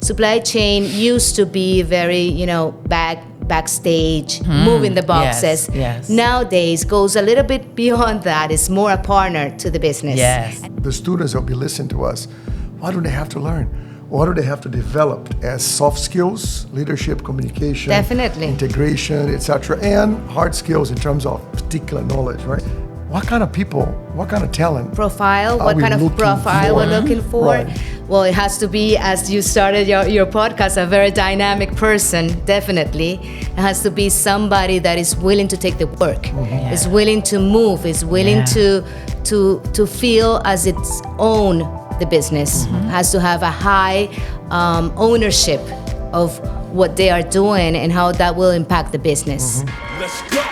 supply chain used to be very, backstage, moving the boxes. Yes. Nowadays goes a little bit beyond that. It's more a partner to the business. Yes. The students that will be listening to us, what do they have to learn? What do they have to develop as soft skills, leadership, communication, Definitely. integration, etc., and hard skills in terms of particular knowledge, right? What kind of people, what kind of talent? Profile, are what we kind of looking profile for? we're looking for. Right. Well, it has to be, as you started your podcast, a very dynamic person, definitely. It has to be somebody that is willing to take the work, is willing to move, is willing to feel as its own the business, has to have a high ownership of what they are doing and how that will impact the business. Let's go.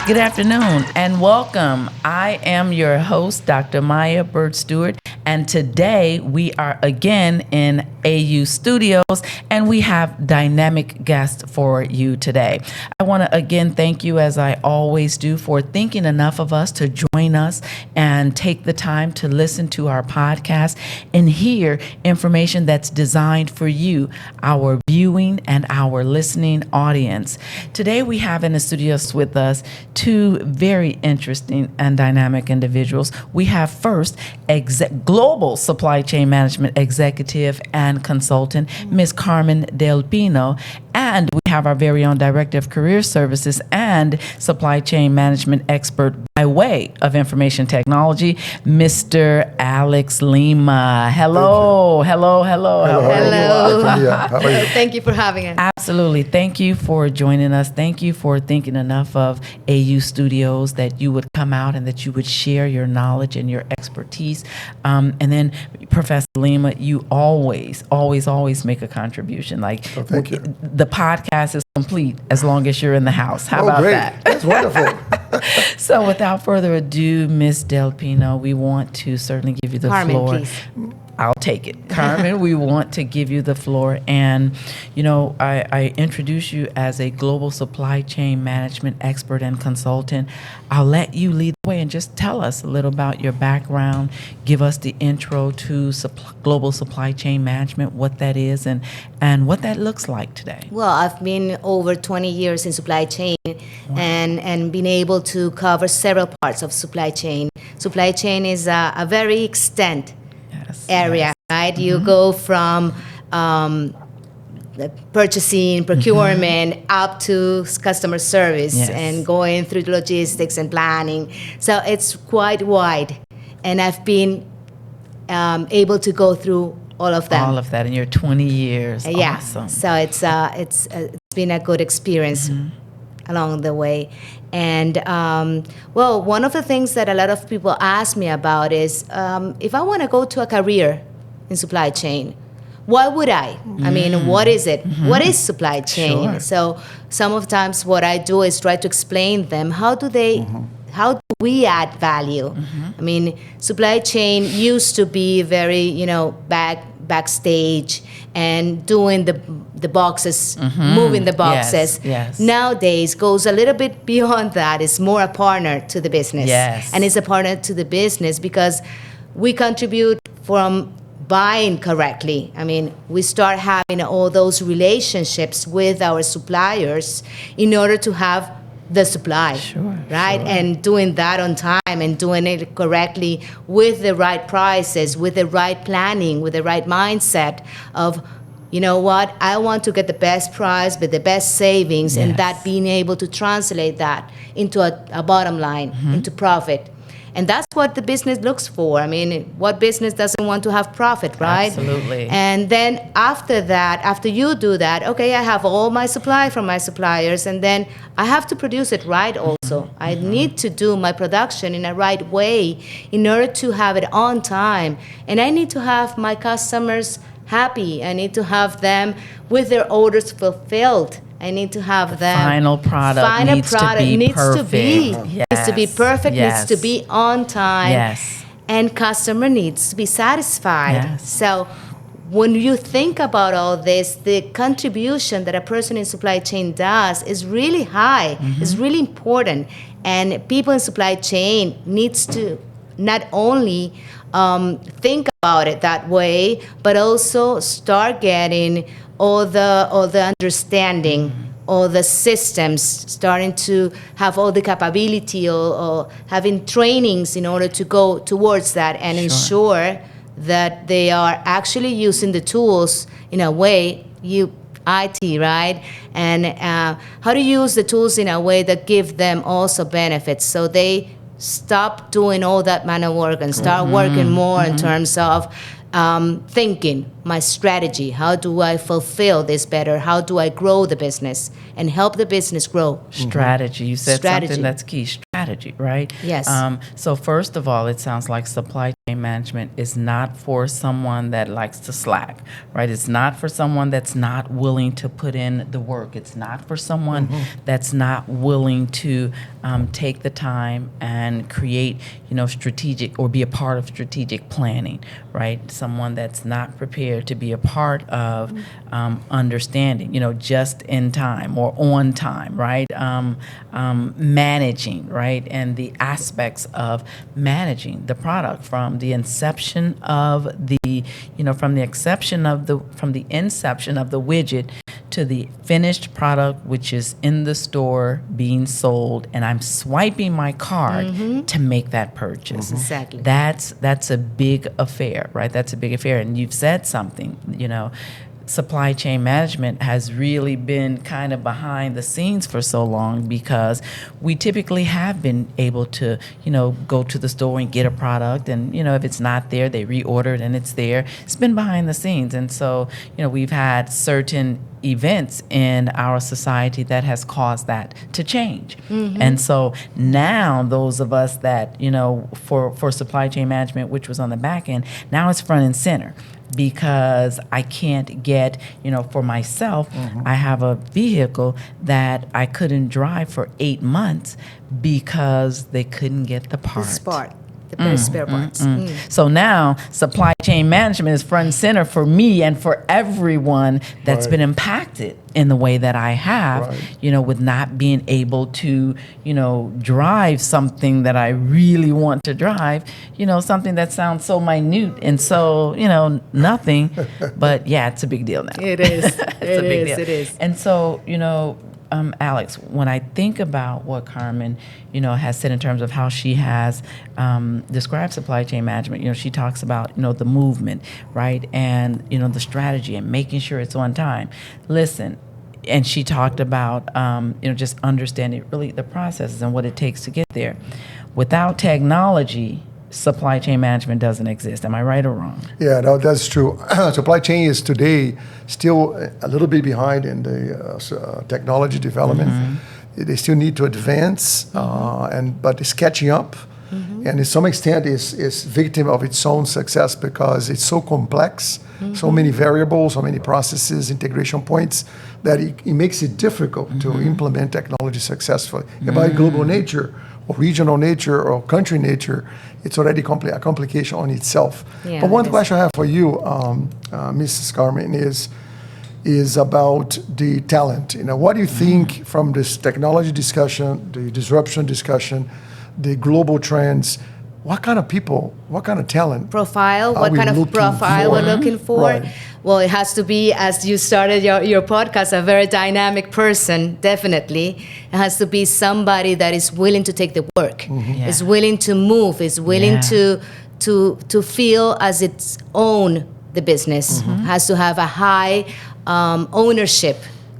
Good afternoon and welcome. I am your host, Dr. Miya Burt-Stewart, and today we are again in AU Studios and we have dynamic guests for you today. I want to again thank you, as I always do, for thinking enough of us to join us and take the time to listen to our podcast and hear information that's designed for you, our viewing and our listening audience. Today we have in the studios with us two very interesting and dynamic individuals. We have first Global Supply Chain Management Executive and Consultant, Ms. Carmen Del Pino, and we have our very own Director of Career Services and Supply Chain Management Expert by way of Information Technology, Mr. Alex Lima. Hello. Hello. How are you? Thank you for having us. Absolutely. Thank you for joining us. Thank you for thinking enough of AU Studios that you would come out and that you would share your knowledge and your expertise. And then, Professor Lima, you always make a contribution. Thank you. The podcast is complete as long as you're in the house. How about great. that? That's wonderful. So without further ado, Ms. Del Pino, we want to certainly give you the Carmen, floor. please. I'll take it. Carmen, we want to give you the floor. And, I introduce you as a global supply chain management expert and consultant. I'll let you lead the way and just tell us a little about your background. Give us the intro to global supply chain management, what that is, and what that looks like today. Well, I've been over 20 years in supply chain and been able to cover several parts of supply chain. Supply chain is a very extent area, right? You go from purchasing, procurement, up to customer service and going through logistics and planning. So it's quite wide. And I've been able to go through all of them. All of that in your 20 years. Yeah. Awesome. So it's been a good experience along the way. And, one of the things that a lot of people ask me about is if I want to go to a career in supply chain, why would I? I mean, what is it? What is supply chain? Sure. So some of the times what I do is try to explain them, how do we add value? I mean, supply chain used to be very, backstage and doing the boxes, moving the boxes. Yes. Nowadays goes a little bit beyond that. It's more a partner to the business. Yes. And it's a partner to the business because we contribute from buying correctly. I mean, we start having all those relationships with our suppliers in order to have the supply, right? Sure. And doing that on time and doing it correctly with the right prices, with the right planning, with the right mindset of, you know what, I want to get the best price with the best savings, and that being able to translate that into a bottom line, into profit. And that's what the business looks for. I mean, what business doesn't want to have profit, right? Absolutely. And then after that, after you do that, okay, I have all my supply from my suppliers, and then I have to produce it right also. I need to do my production in a right way in order to have it on time. And I need to have my customers happy. I need to have them with their orders fulfilled. I need to have them. Final product needs to be perfect. Needs to be perfect. Yes. Needs to be on time. Yes. And customer needs to be satisfied. Yes. So when you think about all this, the contribution that a person in supply chain does is really high. It's really important. And people in supply chain needs to not only think about it that way, but also start getting all the understanding, all the systems, starting to have all the capability or having trainings in order to go towards that and ensure that they are actually using the tools in a way, IT, right? And how to use the tools in a way that give them also benefits, so they stop doing all that manual work and start working more in terms of thinking, my strategy, how do I fulfill this better? How do I grow the business and help the business grow? Strategy. You said Strategy. something that's key. Strategy, right? Yes. So first of all, it sounds like supply chain management is not for someone that likes to slack, right? It's not for someone that's not willing to put in the work. It's not for someone that's not willing to take the time and create, strategic or be a part of strategic planning, right? Someone that's not prepared to be a part of understanding, just in time or on time, right? Managing, right? And the aspects of managing the product from the inception of the, from the inception of the widget to the finished product, which is in the store being sold, and I'm swiping my card to make that purchase. Exactly. That's a big affair, right? That's a big affair. And you've said something, supply chain management has really been kind of behind the scenes for so long because we typically have been able to, go to the store and get a product, and, if it's not there, they reorder it and it's there. It's been behind the scenes. And so, we've had certain events in our society that has caused that to change. And so now those of us that, for supply chain management, which was on the back end, now it's front and center. Because I can't get, for myself, I have a vehicle that I couldn't drive for 8 months because they couldn't get the part. The spare parts. So now supply chain management is front and center for me and for everyone that's been impacted in the way that I have, with not being able to, drive something that I really want to drive, something that sounds so minute and so, nothing, but yeah, it's a big deal now. It is. It is. And so, Alex, when I think about what Carmen, has said in terms of how she has described supply chain management, she talks about, the movement, right? And, the strategy and making sure it's on time. Listen, and she talked about, just understanding really the processes and what it takes to get there. Without technology, supply chain management doesn't exist. Am I right or wrong? Yeah, no, that's true. Supply chain is today still a little bit behind in the technology development. They still need to advance, but it's catching up. And to some extent is victim of its own success because it's so complex, so many variables, so many processes, integration points, that it makes it difficult to implement technology successfully. And by global nature, or regional nature, or country nature, it's already a complication on itself. Yeah, but one question I have for you, Mrs. Carmen, is about the talent. What do you think from this technology discussion, the disruption discussion, the global trends? What kind of people, what kind of talent Profile, what kind of profile we're looking for? Right. Well, it has to be, as you started your podcast, a very dynamic person, definitely. It has to be somebody that is willing to take the work, is willing to move, is willing to feel as its own the business, has to have a high ownership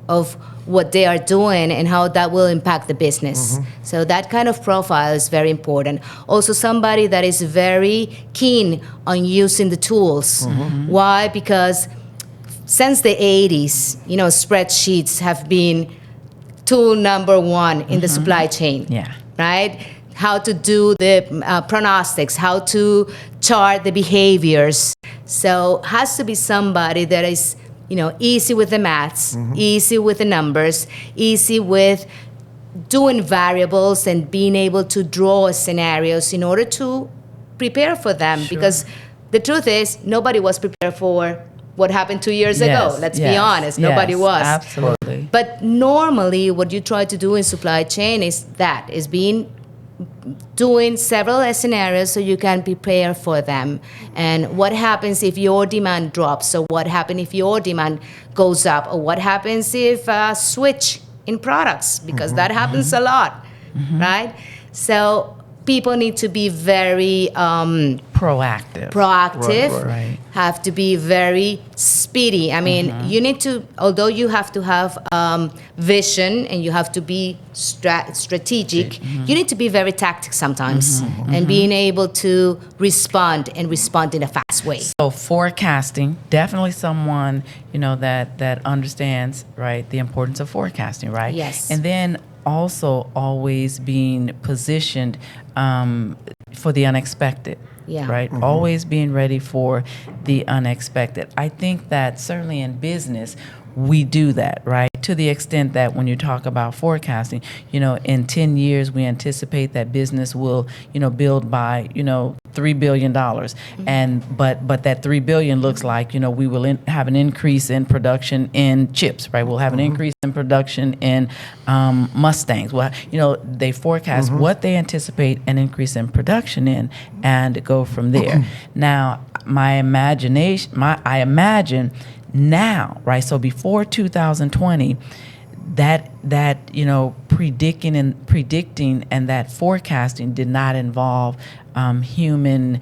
of what they are doing and how that will impact the business. So that kind of profile is very important. Also somebody that is very keen on using the tools. Why? Because since the 80s, spreadsheets have been tool number one in the supply chain, right? How to do the pronostics, how to chart the behaviors. So has to be somebody that is, easy with the maths, easy with the numbers, easy with doing variables and being able to draw scenarios in order to prepare for them. Sure. Because the truth is, nobody was prepared for what happened 2 years ago. Let's be honest. Nobody was. Absolutely. But normally, what you try to do in supply chain is doing several scenarios so you can prepare for them. And what happens if your demand drops? So what happens if your demand goes up? Or what happens if switch in products? Because that happens a lot, right? So people need to be very proactive. Right. Have to be very speedy. I mean, you need to, although you have to have vision and you have to be strategic, you need to be very tactic sometimes and being able to respond in a fast way. So forecasting, definitely someone, that understands, right, the importance of forecasting, right? Yes. And then also always being positioned for the unexpected. Yeah. Right? Always being ready for the unexpected. I think that certainly in business, we do that, right? To the extent that when you talk about forecasting, in 10 years, we anticipate that business will, build by, $3 billion. But that $3 billion looks like, we will have an increase in production in chips, right? We'll have an increase in production in Mustangs. Well, they forecast what they anticipate an increase in production in and go from there. Now, I imagine now, right? So before 2020, that predicting and that forecasting did not involve human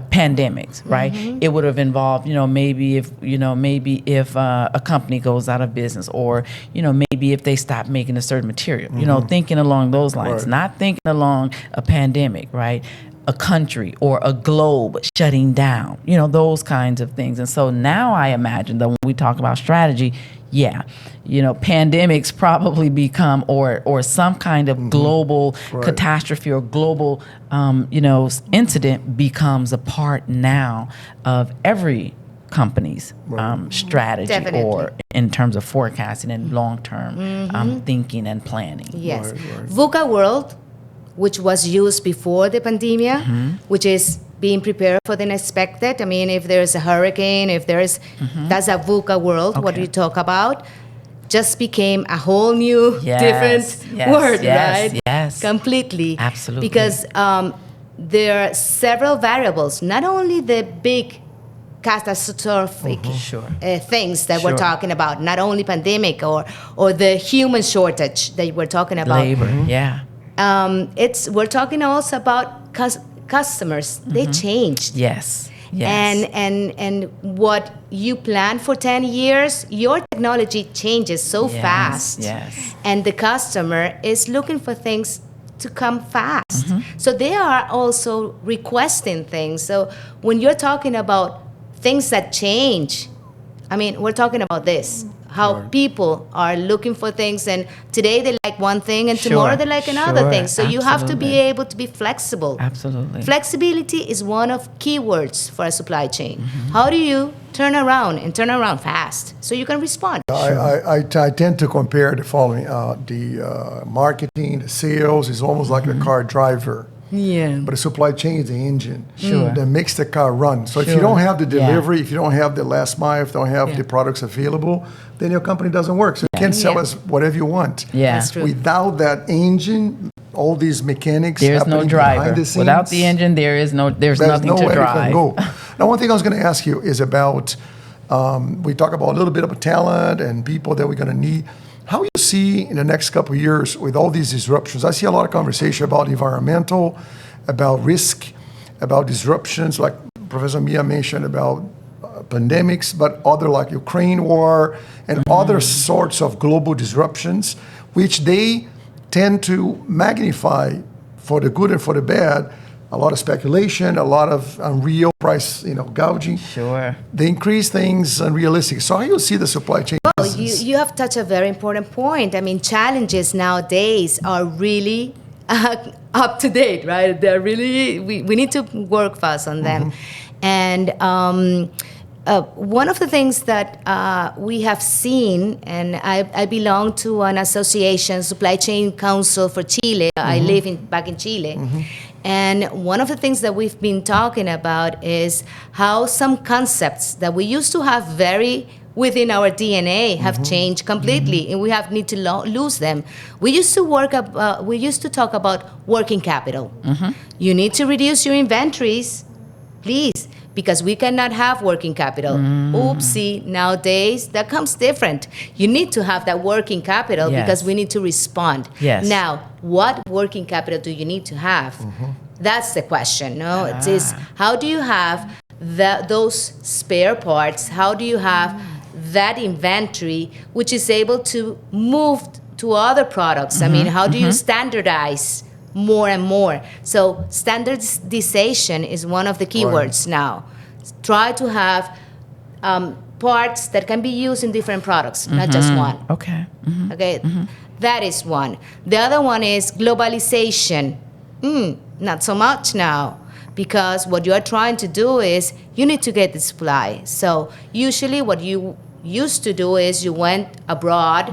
pandemics, right? It would have involved, maybe if a company goes out of business, or maybe if they stop making a certain material, thinking along those lines, Right. not thinking along a pandemic, right? A country or a globe shutting down, those kinds of things. And so now I imagine that when we talk about strategy, pandemics probably become, or some kind of global catastrophe or global, incident becomes a part now of every company's strategy. Definitely. Or in terms of forecasting and long-term thinking and planning. Yes. Right. VUCA world, which was used before the pandemic, which is being prepared for the unexpected. I mean, if there's a hurricane, that's a VUCA world, what Okay. you talk about, just became a whole new, Yes, different yes, word, yes, right? yes. Completely. Absolutely. Because there are several variables, not only the big catastrophic Sure. things that Sure. we're talking about, not only pandemic or the human shortage that we're talking about. Labor, yeah. We're talking also about customers. They changed. Yes. Yes. And what you plan for 10 years, your technology changes so Yes, fast. yes. And the customer is looking for things to come fast. So they are also requesting things. So when you're talking about things that change, I mean, we're talking about this. How people are looking for things, and today they like one thing, and tomorrow Sure, they like another sure, thing. So you have to be absolutely. able to be flexible. Absolutely. Flexibility is one of keywords for a supply chain. How do you turn around fast so you can respond? I tend to compare the following: the marketing, the sales is almost like a car driver. Yeah. But the supply chain is the engine Sure. that makes the car run. So if you Sure. don't have the Yeah. delivery, if you don't have the last mile, if you don't have Yeah. the products available, then your company doesn't work. So you can't sell Yeah. us whatever you want. Yeah. That's true. Without that engine, all these mechanics There's no happening driver. behind the scenes, Without the engine, there's there's nothing to nowhere it drive. can go. Now, one thing I was going to ask you is about, we talk about a little bit about talent and people that we're going to need. How you see in the next couple of years with all these disruptions? I see a lot of conversation about environmental, about risk, about disruptions, like Professor Miya mentioned about pandemics, but other like Ukraine war and other sorts of global disruptions, which they tend to magnify for the good and for the bad. A lot of speculation, a lot of unreal price, gouging. Sure. They increase things unrealistic. So how you see the supply chain Well, business? you have touched a very important point. I mean, challenges nowadays are really up to date, right? They're really, we need to work fast on them. And one of the things that we have seen, and I belong to an association, Supply Chain Council for Chile. I live back in Chile. And one of the things that we've been talking about is how some concepts that we used to have very within our DNA have changed completely, and we need to lose them. We used to talk about working capital. You need to reduce your inventories, please, because we cannot have working capital. Oopsie, nowadays that comes different. You need to have that working capital because we need to respond. Yes. Now, what working capital do you need to have? That's the question. No, it is how do you have those spare parts? How do you have that inventory which is able to move to other products? I mean, how do you standardize more and more? So standardization is one of the keywords now. Try to have parts that can be used in different products, not just one. Okay. Okay, that is one. The other one is globalization. Not so much now, because what you are trying to do is you need to get the supply. So usually what you used to do is you went abroad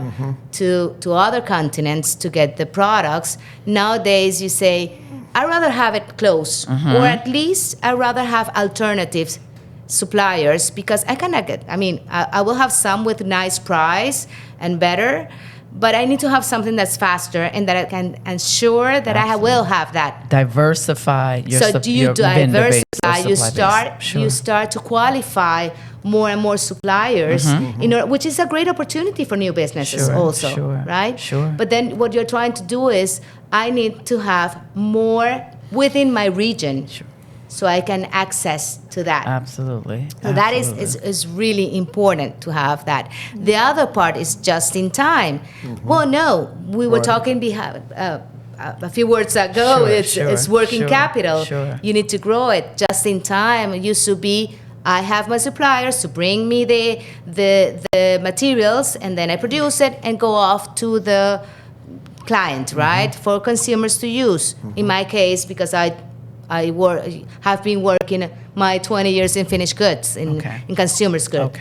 to other continents to get the products. Nowadays you say, I'd rather have it close, or at least I'd rather have alternatives suppliers, because I cannot get, I will have some with nice price and better, but I need to have something that's faster and that I can ensure that I will have that. Diversify your So do you your vendor base or diversify? supply base. You start to qualify more and more suppliers, which is a great opportunity for new businesses also, right? Sure. But then what you're trying to do is I need to have more within my region. So I can access to that. Absolutely. So that is really important to have that. The other part is just in time. Well, no, we were talking a few words ago. It's working capital. You need to grow it just in time. It used to be I have my suppliers to bring me the materials, and then I produce it and go off to the client, right, for consumers to use. In my case, because I have been working my 20 years in finished goods, in consumers goods.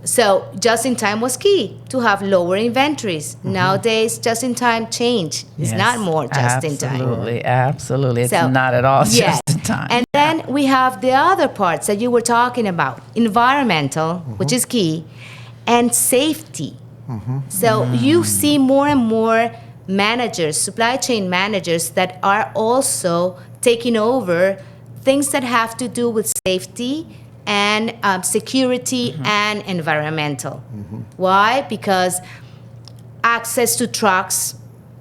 So just-in-time was key to have lower inventories. Nowadays, just-in-time change. It's not more just-in-time. Absolutely. It's not at all just-in-time. And then we have the other parts that you were talking about, environmental, which is key, and safety. So you see more and more managers, supply chain managers, that are also taking over things that have to do with safety and security and environmental. Why? Because access to trucks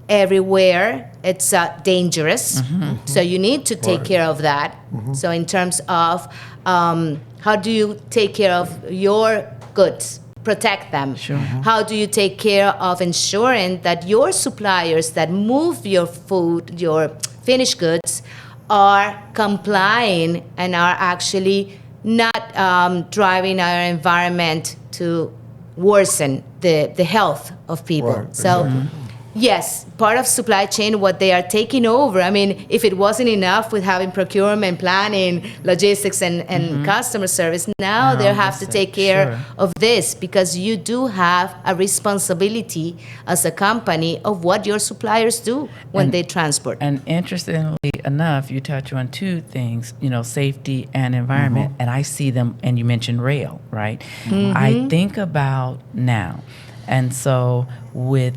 everywhere, it's dangerous. So you need to take care of that. So in terms of how do you take care of your goods? Protect them. How do you take care of ensuring that your suppliers that move your food, your finished goods, are complying and are actually not driving our environment to worsen the health of people? Right, So, exactly. yes, part of supply chain, what they are taking over, if it wasn't enough with having procurement, planning, logistics, and customer service, now they have to take care of this, because you do have a responsibility as a company of what your suppliers do when they transport. And interestingly enough, you touch on two things, safety and environment, and I see them, and you mentioned rail, right? I think about now. And so with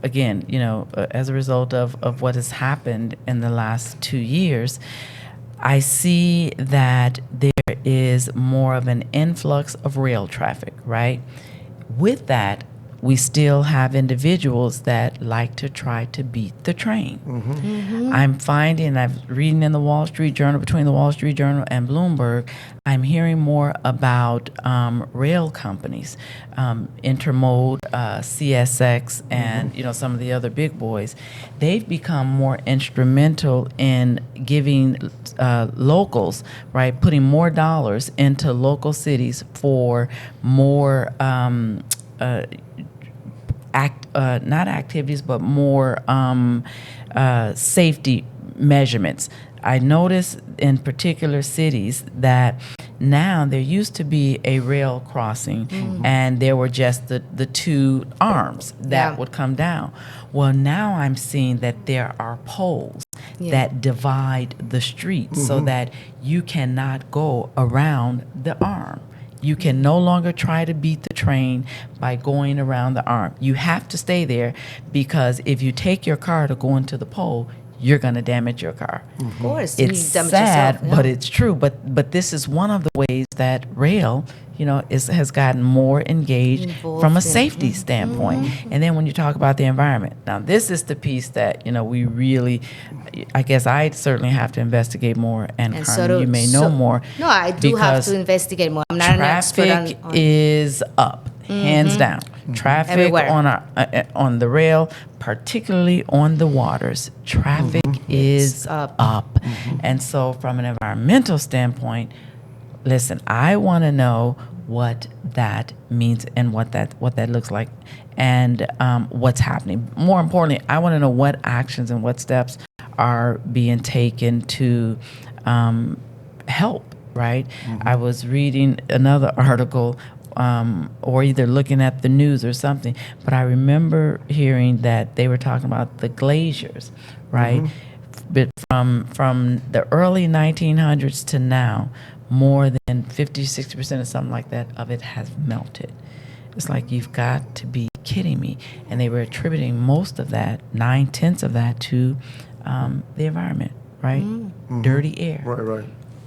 again, as a result of what has happened in the last 2 years, I see that there is more of an influx of rail traffic, right? With that, we still have individuals that like to try to beat the train. I'm finding, I've reading in the Wall Street Journal, between the Wall Street Journal and Bloomberg, I'm hearing more about rail companies, Intermode, CSX, and some of the other big boys. They've become more instrumental in giving locals, right, putting more dollars into local cities for more not activities, but more safety measurements. I noticed in particular cities that now there used to be a rail crossing and there were just the two arms that would come down. Well, now I'm seeing that there are poles that divide the street so that you cannot go around the arm. You can no longer try to beat the train by going around the arm. You have to stay there, because if you take your car to go into the pole, you're going to damage your car. Of course. It's you damage sad, yourself, but it's true. But this is one of the ways that rail, has gotten more engaged Involved from a in- safety standpoint. And then when you talk about the environment, now this is the piece that we really, I guess I certainly have to investigate more. And And Carmen, so do- you may know so- more. No, I do have because to investigate more. I'm not an expert traffic on is up, hands down. Traffic Everywhere. on the rail, particularly on the waters, traffic is up. And so from an environmental standpoint, listen, I want to know what that means and what that looks like, and what's happening. More importantly, I want to know what actions and what steps are being taken to help, right? I was reading another article or either looking at the news or something, but I remember hearing that they were talking about the glaciers, right? But from the early 1900s to now, more than 50, 60% or something like that of it has melted. It's like, you've got to be kidding me. And they were attributing most of that, 9/10 of that, to the environment, right? Dirty air.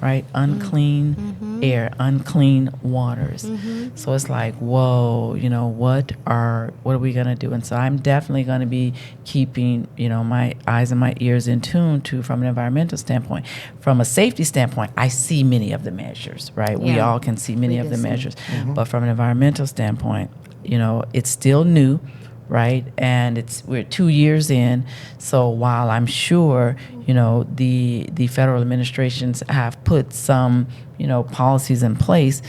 Right? Unclean air, unclean waters. So it's like, whoa, what are we going to do? And so I'm definitely going to be keeping, my eyes and my ears in tune to, from an environmental standpoint. From a safety standpoint, I see many of the measures, right? We all can see many of the measures. But from an environmental standpoint, it's still new. Right, and we're 2 years in. So while I'm sure the federal administrations have put some policies in place,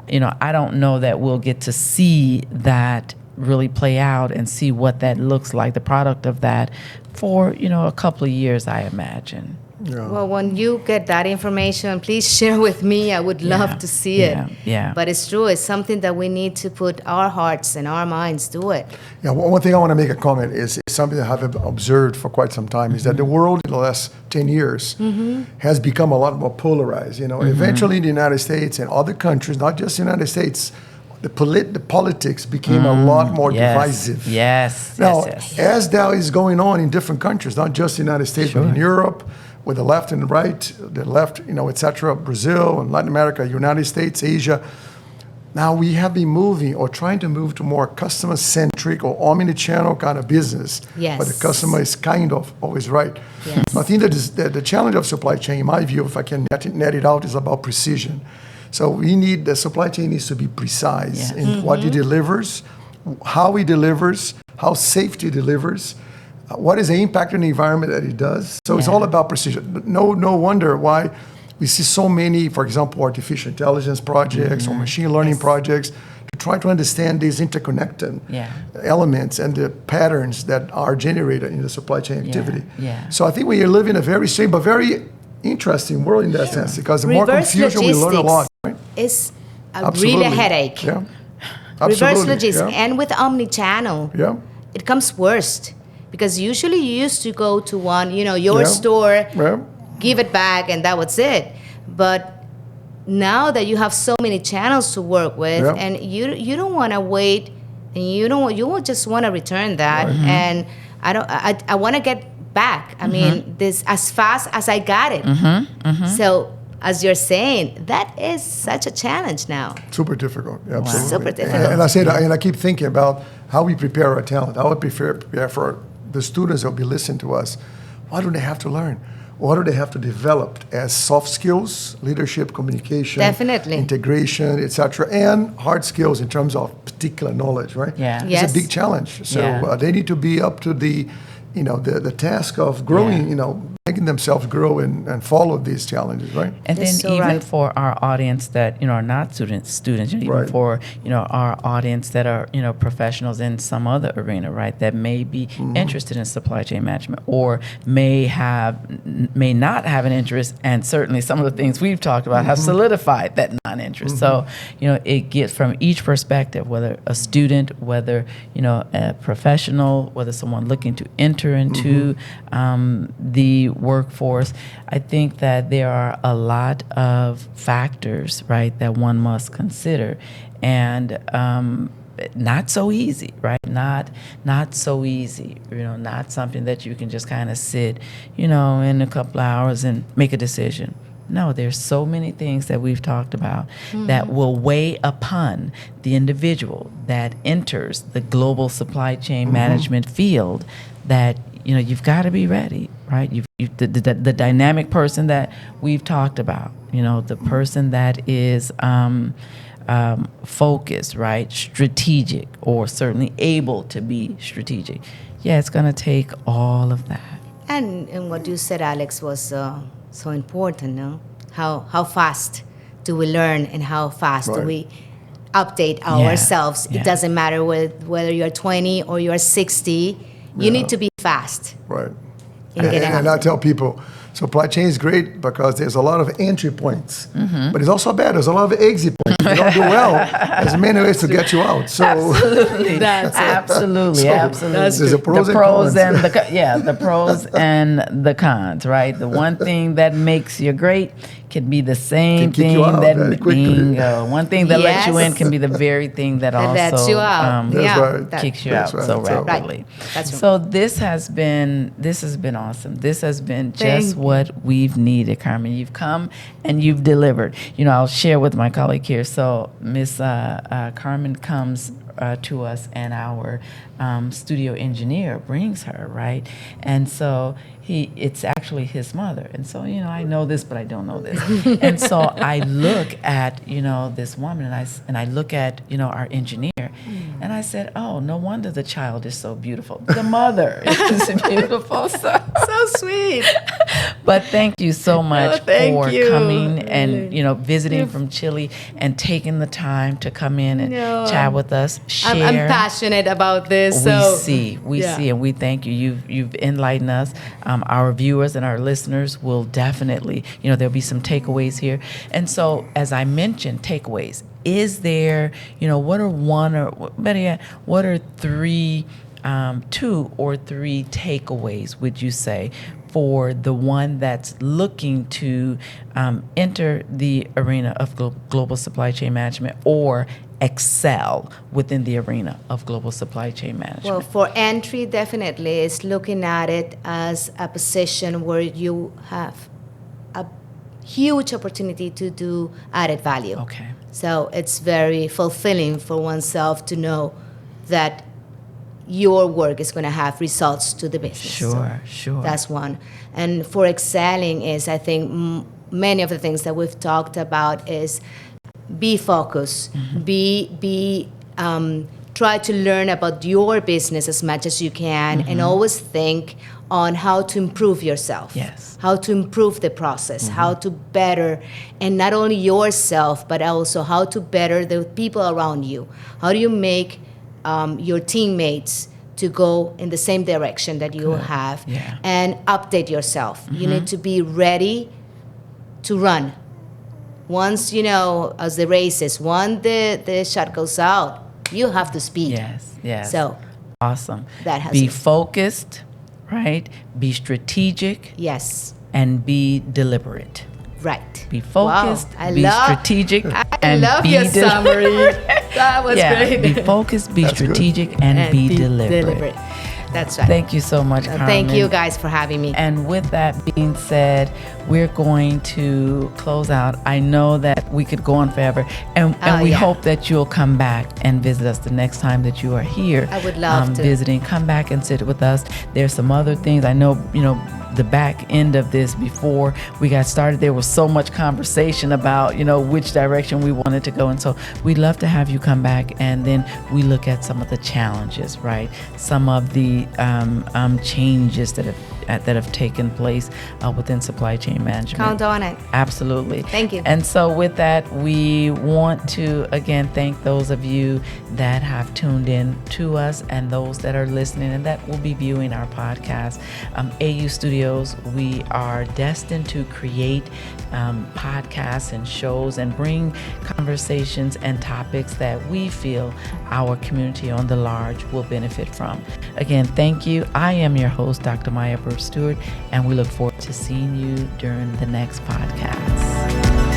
I don't know that we'll get to see that really play out and see what that looks like, the product of that, for a couple of years, I imagine. Well, when you get that information, please share with me. I would love to see it. Yeah. But it's true. It's something that we need to put our hearts and our minds to it. Yeah, one thing I want to make a comment is something that I've observed for quite some time is that the world in the last 10 years has become a lot more polarized. Eventually in the United States and other countries, not just the United States, the politics became a lot more divisive. Yes. Now, as that is going on in different countries, not just the United States, but in Europe, with the left and the right, the left, et cetera, Brazil and Latin America, United States, Asia. Now we have been moving or trying to move to more customer-centric or omni-channel kind of business. Yes. But the customer is kind of always right. Yes. I think that the challenge of supply chain, in my view, if I can net it out, is about precision. So the supply chain needs to be precise in what it delivers, how it delivers, how safety delivers, what is the impact on the environment that it does. So it's all about precision. But no wonder why we see so many, for example, artificial intelligence projects or machine learning projects to try to understand these interconnected elements and the patterns that are generated in the supply chain activity. So I think we are living a very strange but very interesting world in that sense, because the more Reverse confusion we learn a lot. Right? It's really a headache. Yeah. Reverse Absolutely. logistics. And with omni-channel, it comes worst. Because usually you used to go to one, your store, give it back, and that was it. But now that you have so many channels to work with, and you don't want to wait, and you will just want to return that, and I want to get back. I mean, this as fast as I got it. So as you're saying, that is such a challenge now. Super difficult. Absolutely. Super difficult. And I keep thinking about how we prepare our talent. How we prepare for the students that will be listening to us. What do they have to learn? What do they have to develop as soft skills, leadership, communication, integration, etc., and hard skills in terms of particular knowledge, right? It's a big challenge. So they need to be up to the task of growing, making themselves grow and follow these challenges, right? And then That's so even right. for our audience that are not students, even Right. for our audience that are professionals in some other arena, right? That may be interested in supply chain management, or may not have an interest, and certainly some of the things we've talked about have solidified that non-interest. So it gets from each perspective, whether a student, whether a professional, whether someone looking to enter into the workforce. I think that there are a lot of factors, right, that one must consider, and not so easy, right? Not so easy. Not something that you can just kind of sit, in a couple of hours and make a decision. No, there's so many things that we've talked about that will weigh upon the individual that enters the global supply chain management field, that you've got to be ready, right? The dynamic person that we've talked about, the person that is focused, right? Strategic, or certainly able to be strategic. Yeah, it's going to take all of that. And what you said, Alex, was so important, no? How fast do we learn, and how fast do Right. we update ourselves? Yeah. It doesn't matter whether you're 20 or you're 60. You need to be fast. Right. In getting And up. I tell people, supply chain is great because there's a lot of entry points, but it's also bad. There's a lot of exit points. If you don't do well, there's many ways to get you out. So Absolutely. That's it. Absolutely. So Absolutely. there's a pros the and pros cons. and the pros and the cons, right? The one thing that makes you great can be the same Can kick thing you out that very quickly. bingo. One thing that lets you in Yes. can be the very thing that That also lets you out. That's Yeah, right. kicks you That's out right. so So- rapidly. Right. That's right. So this has been awesome. This has been Thank just you. what we've needed, Carmen. You've come and you've delivered. I'll share with my colleague here. So Miss Carmen comes to us, and our studio engineer brings her, right? And so it's actually his mother. And so, I know this, but I don't know this. And so I look at, this woman, and I look at, our engineer, and I said, oh, no wonder the child is so beautiful. The mother is beautiful. So sweet. But thank you so much thank for you. coming and visiting from Chile and taking the time to come in and No. chat with us. Share. I'm passionate about this. We So see, and we thank you. You've enlightened us. Our viewers and our listeners will definitely, there'll be some takeaways here. And so, as I mentioned, takeaways. Is there, what are one or better yet, what are three, 2 or 3 takeaways, would you say, for the one that's looking to enter the arena of global supply chain management, or excel within the arena of global supply chain management? Well, for entry, definitely is looking at it as a position where you have a huge opportunity to do added value. Okay. So it's very fulfilling for oneself to know that your work is going to have results to the business. Sure. That's one. And for excelling is, I think, many of the things that we've talked about is be focused, try to learn about your business as much as you can, and always think on how to improve yourself. Yes. How to improve the process, how to better, and not only yourself, but also how to better the people around you. How do you make your teammates to go in the same direction that you have, Yeah. and update yourself. You need to be ready to run. Once, as the races, once the shot goes out, you have to speed. Yes. So, awesome. that has be it. focused, right? Be strategic, yes, and be deliberate. right. Be focused, Wow. be strategic, I and love be your summary. That was great. Be focused, be That's good. strategic, and be deliberate. That's right. Thank you so much, Carmen. Thank you guys for having me. And with that being said, we're going to close out. I know that we could go on forever, and we yeah. hope that you'll come back and visit us the next time that you are here. I would love to. Visiting. Come back and sit with us. There's some other things. I know, the back end of this, before we got started, there was so much conversation about, which direction we wanted to go. And so we'd love to have you come back, and then we look at some of the challenges, right? Some of the changes that have that have taken place within supply chain management. Count on it. Absolutely. Thank you. And so with that, we want to again thank those of you that have tuned in to us and those that are listening and that will be viewing our podcast. AU Studios, we are destined to create podcasts and shows and bring conversations and topics that we feel our community on the large will benefit from. Again, thank you. I am your host, Dr. Miya Burt-Stewart, and we look forward to seeing you during the next podcast.